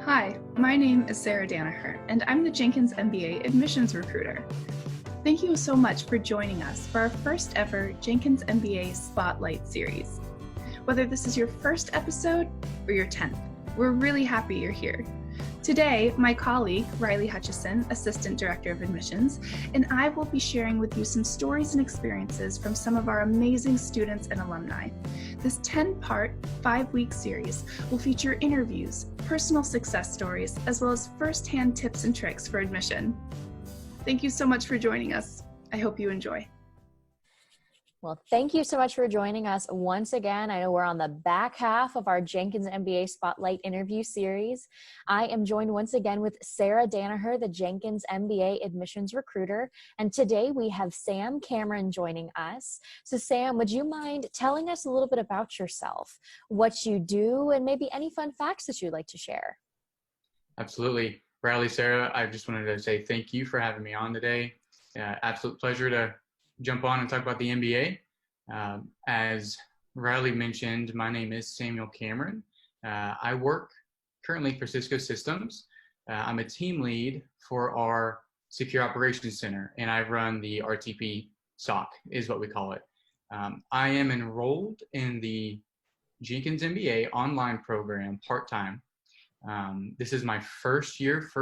Hi, my name is Sarah Danaher, and I'm the Jenkins MBA admissions recruiter. Thank you so much for joining us for our first ever Jenkins MBA Spotlight series. Whether this is your first episode or your 10th, we're really happy you're here. Today, my colleague, Riley Hutchison, Assistant Director of Admissions, and I will be sharing with you some stories and experiences from some of our amazing students and alumni. This 10-part, 5-week series will feature interviews, personal success stories, as well as first-hand tips and tricks for admission. Thank you so much for joining us. I hope you enjoy. Well, thank you so much for joining us once again. I know we're on the back half of our Jenkins MBA Spotlight interview series. I am joined once again with Sarah Danaher, the Jenkins MBA admissions recruiter. And today we have Sam Cameron joining us. So Sam, would you mind telling us a little bit about yourself, what you do, and maybe any fun facts that you'd like to share? Absolutely. Riley, Sarah, I just wanted to say thank you for having me on today. Absolute pleasure to jump on and talk about the MBA. As Riley mentioned, my name is Samuel Cameron. I work currently for Cisco Systems. I'm a team lead for our Secure Operations Center, and I run the RTP SOC, is what we call it. I am enrolled in the Jenkins MBA online program part-time. This is my first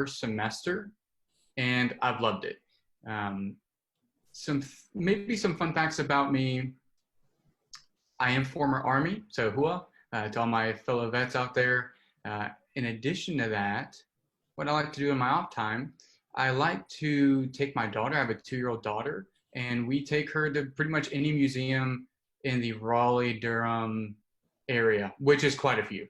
semester, and I've loved it. Maybe some fun facts about me. I am former Army, so hua, to all my fellow vets out there. In addition to that, what I like to do in my off time, I like to take my daughter. I have a 2-year-old daughter, and we take her to pretty much any museum in the Raleigh-Durham area, which is quite a few.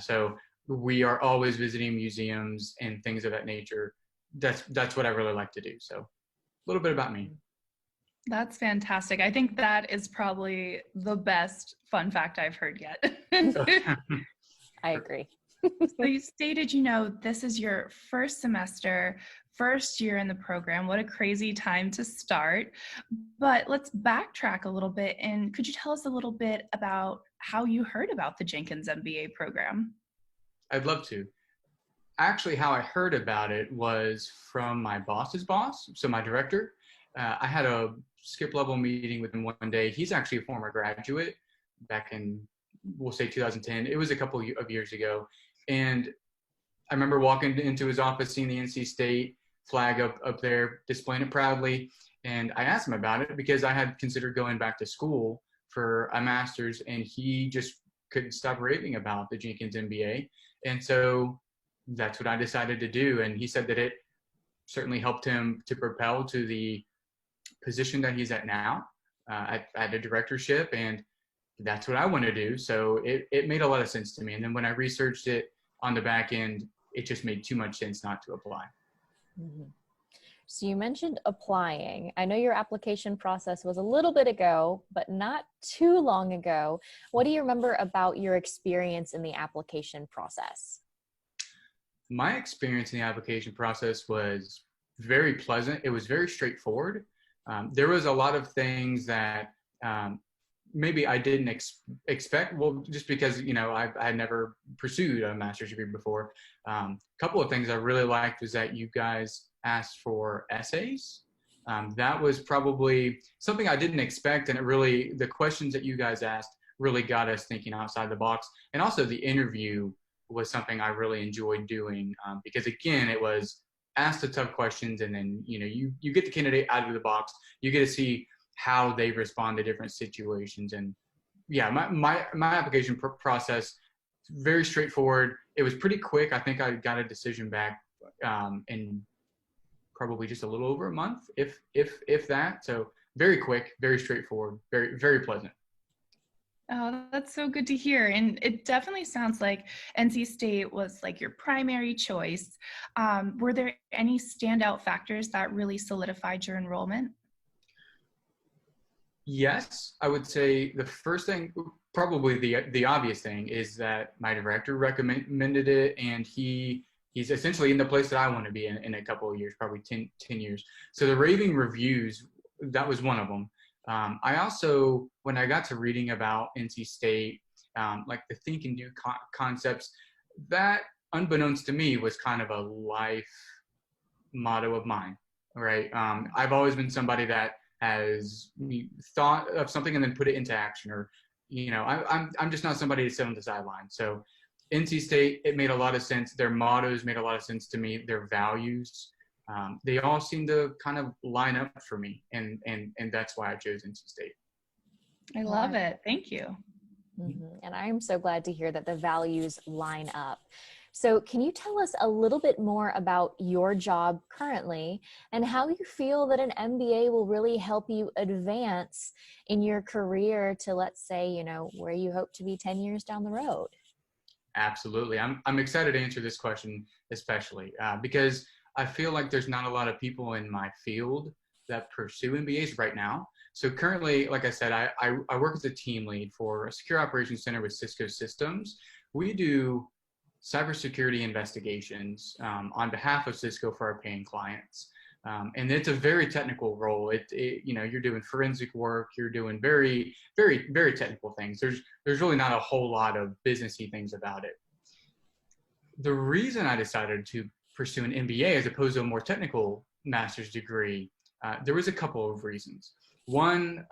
So we are always visiting museums and things of that nature. That's what I really like to do. So a little bit about me. That's fantastic. I think that is probably the best fun fact I've heard yet. I agree. So you stated, this is your first semester, first year in the program. What a crazy time to start. But let's backtrack a little bit. And could you tell us a little bit about how you heard about the Jenkins MBA program? I'd love to. Actually, how I heard about it was from my boss's boss, so my director. I had a skip level meeting with him one day. He's actually a former graduate back in, we'll say 2010. It was a couple of years ago. And I remember walking into his office, seeing the NC State flag up there, displaying it proudly. And I asked him about it because I had considered going back to school for a master's, and he just couldn't stop raving about the Jenkins MBA. And so that's what I decided to do. And he said that it certainly helped him to propel to the position that he's at now, at a directorship, and that's what I want to do. So it made a lot of sense to me. And then when I researched it on the back end, it just made too much sense not to apply. Mm-hmm. So you mentioned applying. I know your application process was a little bit ago, but not too long ago. What do you remember about your experience in the application process? My experience in the application process was very pleasant. It was very straightforward. There was a lot of things that maybe I didn't expect. Well, just because, I had never pursued a master's degree before. A couple of things I really liked was that you guys asked for essays. That was probably something I didn't expect. And the questions that you guys asked really got us thinking outside the box. And also the interview was something I really enjoyed doing because, again, it was ask the tough questions, and then you get the candidate out of the box. You get to see how they respond to different situations. And yeah, my application process, very straightforward. It was pretty quick. I think I got a decision back in probably just a little over a month, if that. So very quick, very straightforward, very, very pleasant. Oh, that's so good to hear. And it definitely sounds like NC State was like your primary choice. Were there any standout factors that really solidified your enrollment? Yes, I would say the first thing, probably the obvious thing, is that my director recommended it, and he's essentially in the place that I want to be in a couple of years, probably 10 years. So the raving reviews, that was one of them. I also, when I got to reading about NC State, like the think and do concepts, that unbeknownst to me, was kind of a life motto of mine, right? I've always been somebody that has thought of something and then put it into action, or, I'm just not somebody to sit on the sideline. So NC State, it made a lot of sense. Their mottos made a lot of sense to me. Their values, they all seem to kind of line up for me, and that's why I chose NC State. I love it. Thank you. And I'm so glad to hear that the values line up. So can you tell us a little bit more about your job currently and how you feel that an MBA will really help you advance in your career to, let's say, where you hope to be 10 years down the road? Absolutely. I'm excited to answer this question, especially because I feel like there's not a lot of people in my field that pursue MBAs right now. So currently, like I said, I work as a team lead for a secure operations center with Cisco Systems. We do cybersecurity investigations on behalf of Cisco for our paying clients. And it's a very technical role. You're doing forensic work. You're doing very, very, very technical things. There's really not a whole lot of businessy things about it. The reason I decided to pursue an MBA as opposed to a more technical master's degree, there was a couple of reasons. One,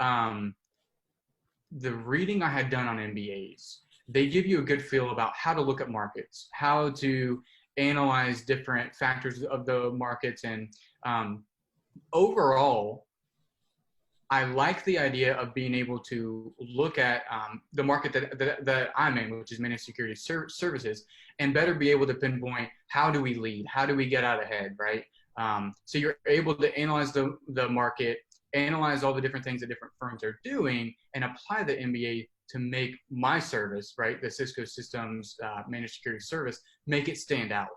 the reading I had done on MBAs, they give you a good feel about how to look at markets, how to analyze different factors of the markets. And overall, I like the idea of being able to look at the market that I'm in, which is managed security services, and better be able to pinpoint how do we lead, how do we get out ahead, right? So you're able to analyze the market, analyze all the different things that different firms are doing, and apply the MBA to make my service, right, the Cisco Systems managed security service, make it stand out.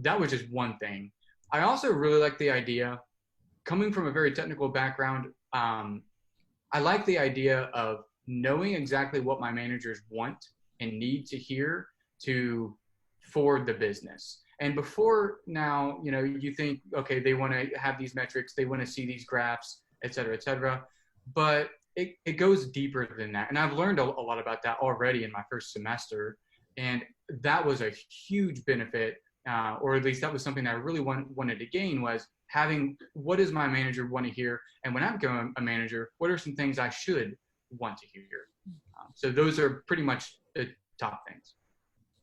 That was just one thing. I also really like the idea, coming from a very technical background, I like the idea of knowing exactly what my managers want and need to hear to forward the business. And before now, you think, okay, they want to have these metrics, they want to see these graphs, et cetera, but it goes deeper than that. And I've learned a lot about that already in my first semester. And that was a huge benefit, or at least that was something that I really wanted to gain, was having, what does my manager want to hear? And when I become a manager, what are some things I should want to hear? So those are pretty much the top things.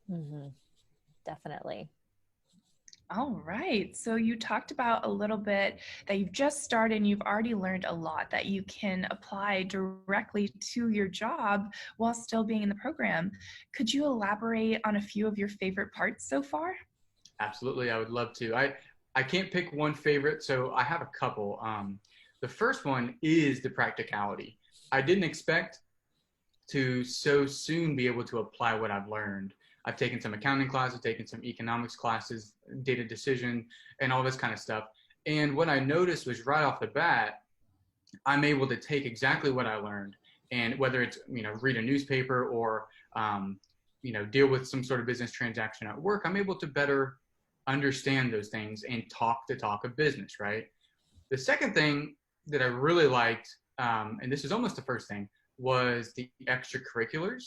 Mm-hmm. Definitely. All right. So you talked about a little bit that you've just started and you've already learned a lot that you can apply directly to your job while still being in the program. Could you elaborate on a few of your favorite parts so far? Absolutely. I would love to. I can't pick one favorite, so I have a couple. The first one is the practicality. I didn't expect to so soon be able to apply what I've learned. I've taken some accounting classes, taken some economics classes, data decision, and all this kind of stuff. And what I noticed was right off the bat, I'm able to take exactly what I learned, and whether it's, read a newspaper or, deal with some sort of business transaction at work, I'm able to better understand those things and talk of business, right? The second thing that I really liked, and this is almost the first thing, was the extracurriculars.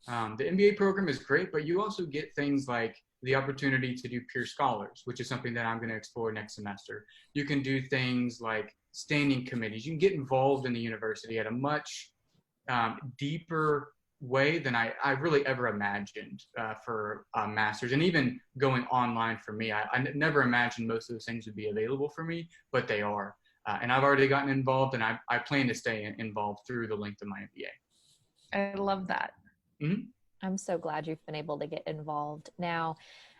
The MBA program is great, but you also get things like the opportunity to do peer scholars, which is something that I'm going to explore next semester. You can do things like standing committees. You can get involved in the university at a much deeper way than I really ever imagined for a master's. And even going online for me, I never imagined most of those things would be available for me, but they are. And I've already gotten involved, and I plan to stay involved through the length of my MBA. I love that. Mm-hmm. I'm so glad you've been able to get involved. Now,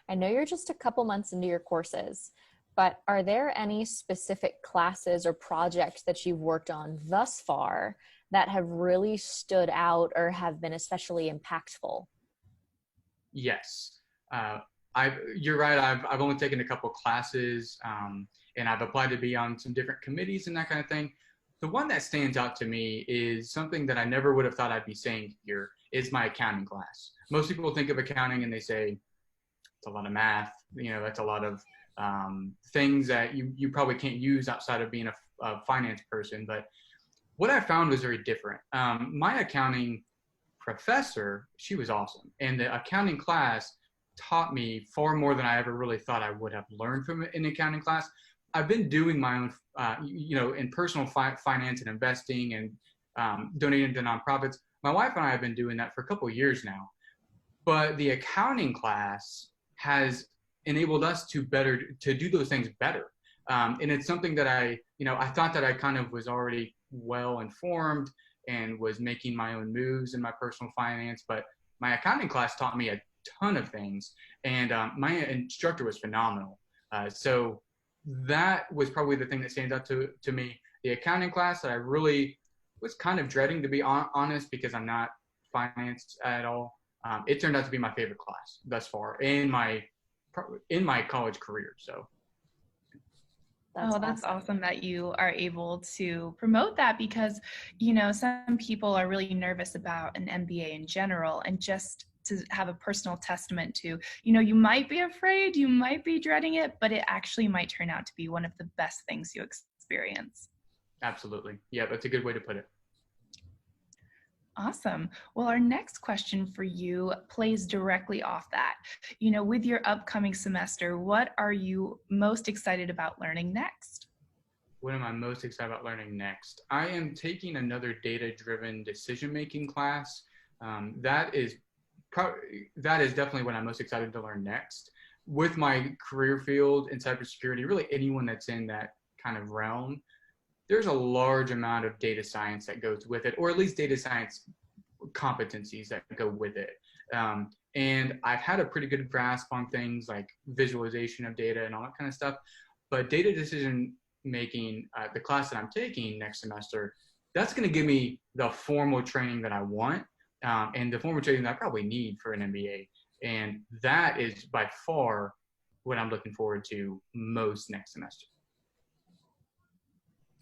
I know you're just a couple months into your courses, but are there any specific classes or projects that you've worked on thus far that have really stood out or have been especially impactful? Yes. You're right. I've only taken a couple classes, and I've applied to be on some different committees and that kind of thing. The one that stands out to me is something that I never would have thought I'd be saying here, is my accounting class. Most people think of accounting and they say, it's a lot of math, that's a lot of things that you probably can't use outside of being a finance person. But what I found was very different. My accounting professor, she was awesome. And the accounting class, taught me far more than I ever really thought I would have learned from an accounting class. I've been doing my own, in personal finance and investing and donating to nonprofits. My wife and I have been doing that for a couple of years now. But the accounting class has enabled us to do those things better. And it's something that I thought that I kind of was already well informed and was making my own moves in my personal finance, but my accounting class taught me a ton of things, and my instructor was phenomenal. So that was probably the thing that stands out to me. The accounting class that I really was kind of dreading, to be honest, because I'm not finance at all. It turned out to be my favorite class thus far in my college career. So. That's awesome that you are able to promote that, because, some people are really nervous about an MBA in general, and just to have a personal testament to, you might be afraid, you might be dreading it, but it actually might turn out to be one of the best things you experience. Absolutely. Yeah, that's a good way to put it. Awesome. Well, our next question for you plays directly off that. With your upcoming semester, what are you most excited about learning next? What am I most excited about learning next? I am taking another data-driven decision-making class. That is definitely what I'm most excited to learn next. With my career field in cybersecurity, really anyone that's in that kind of realm, there's a large amount of data science that goes with it, or at least data science competencies that go with it. And I've had a pretty good grasp on things like visualization of data and all that kind of stuff. But data decision making, the class that I'm taking next semester, that's going to give me the formal training that I want, and the formal training that I probably need for an MBA. And that is by far what I'm looking forward to most next semester.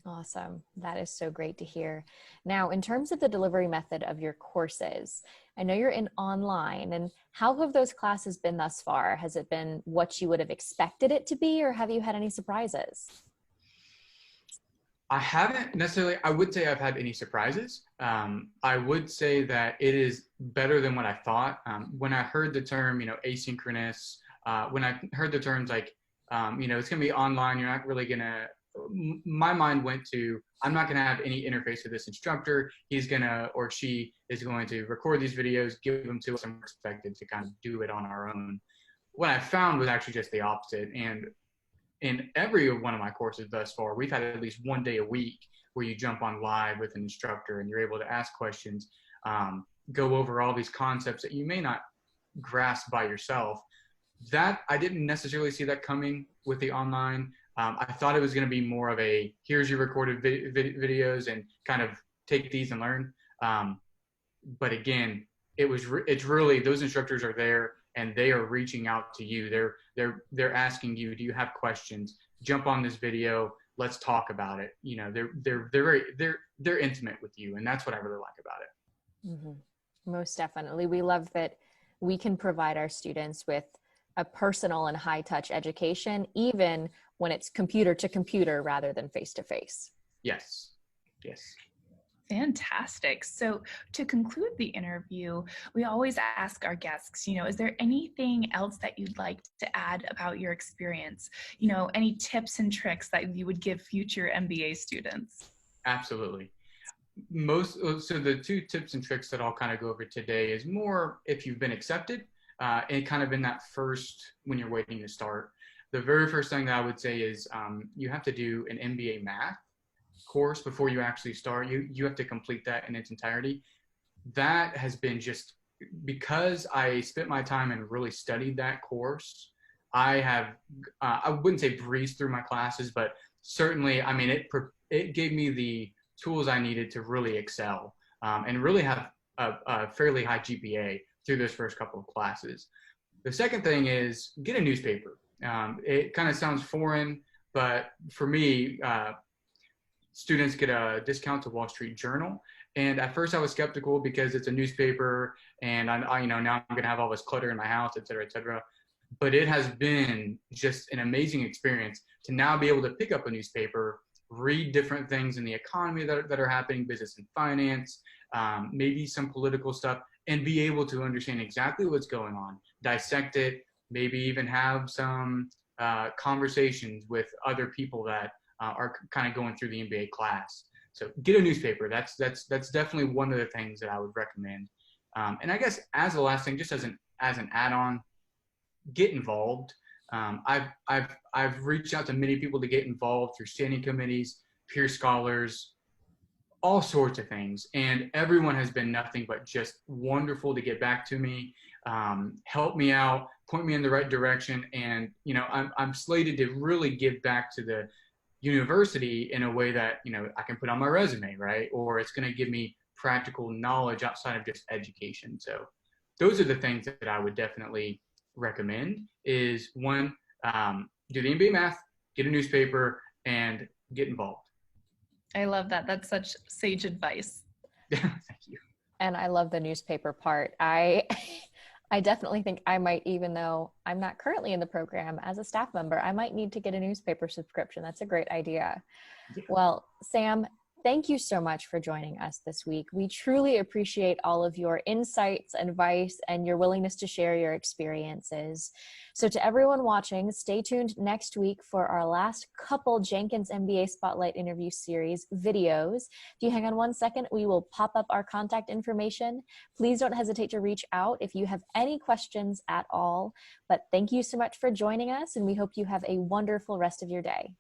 Awesome. That is so great to hear. Now, in terms of the delivery method of your courses, I know you're in online, and how have those classes been thus far? Has it been what you would have expected it to be, or have you had any surprises? I haven't necessarily, I would say I've had any surprises. I would say that it is better than what I thought. When I heard the term, asynchronous, when I heard the terms like, it's going to be online, you're not really going to, my mind went to, I'm not going to have any interface with this instructor. He's going to, or she is going to record these videos, give them to us, and we're expected to kind of do it on our own. What I found was actually just the opposite. And in every one of my courses thus far, we've had at least one day a week where you jump on live with an instructor and you're able to ask questions, go over all these concepts that you may not grasp by yourself. That I didn't necessarily see that coming with the online. I thought it was going to be more of a, here's your recorded videos and kind of take these and learn. But again, it's really, those instructors are there and they are reaching out to you. They're asking you, do you have questions? Jump on this video. Let's talk about it. They're intimate with you. And that's what I really like about it. Mm-hmm. Most definitely. We love that we can provide our students with a personal and high touch education, even when it's computer to computer rather than face to face. Yes. Yes. Fantastic. So to conclude the interview, we always ask our guests, is there anything else that you'd like to add about your experience? Any tips and tricks that you would give future MBA students? Absolutely. So the two tips and tricks that I'll kind of go over today is more if you've been accepted, and kind of in that first, when you're waiting to start. The very first thing that I would say is you have to do an MBA math course before you actually start. You have to complete that in its entirety. That has been just because I spent my time and really studied that course. I have, I wouldn't say breezed through my classes, but certainly, I mean, it gave me the tools I needed to really excel and really have a fairly high GPA through those first couple of classes. The second thing is get a newspaper. It kind of sounds foreign, but for me, students get a discount to Wall Street Journal. And at first I was skeptical because it's a newspaper and now I'm going to have all this clutter in my house, et cetera, et cetera. But it has been just an amazing experience to now be able to pick up a newspaper, read different things in the economy that are happening, business and finance, maybe some political stuff, and be able to understand exactly what's going on, dissect it, maybe even have some conversations with other people that are kind of going through the MBA class. So get a newspaper. That's definitely one of the things that I would recommend. And I guess as the last thing, just as an add-on, get involved. I've reached out to many people to get involved through standing committees, peer scholars, all sorts of things, and everyone has been nothing but just wonderful to get back to me, help me out, point me in the right direction, and I'm slated to really give back to the university in a way that I can put on my resume, right? Or it's going to give me practical knowledge outside of just education. So those are the things that I would definitely recommend. Is one, do the MBA math, get a newspaper, and get involved. I love that. That's such sage advice. Thank you. And I love the newspaper part. I definitely think I might, even though I'm not currently in the program as a staff member, I might need to get a newspaper subscription. That's a great idea. Yeah. Well, Sam, thank you so much for joining us this week. We truly appreciate all of your insights, advice, and your willingness to share your experiences. So to everyone watching, stay tuned next week for our last couple Jenkins MBA Spotlight interview series videos. If you hang on 1 second, we will pop up our contact information. Please don't hesitate to reach out if you have any questions at all. But thank you so much for joining us, and we hope you have a wonderful rest of your day.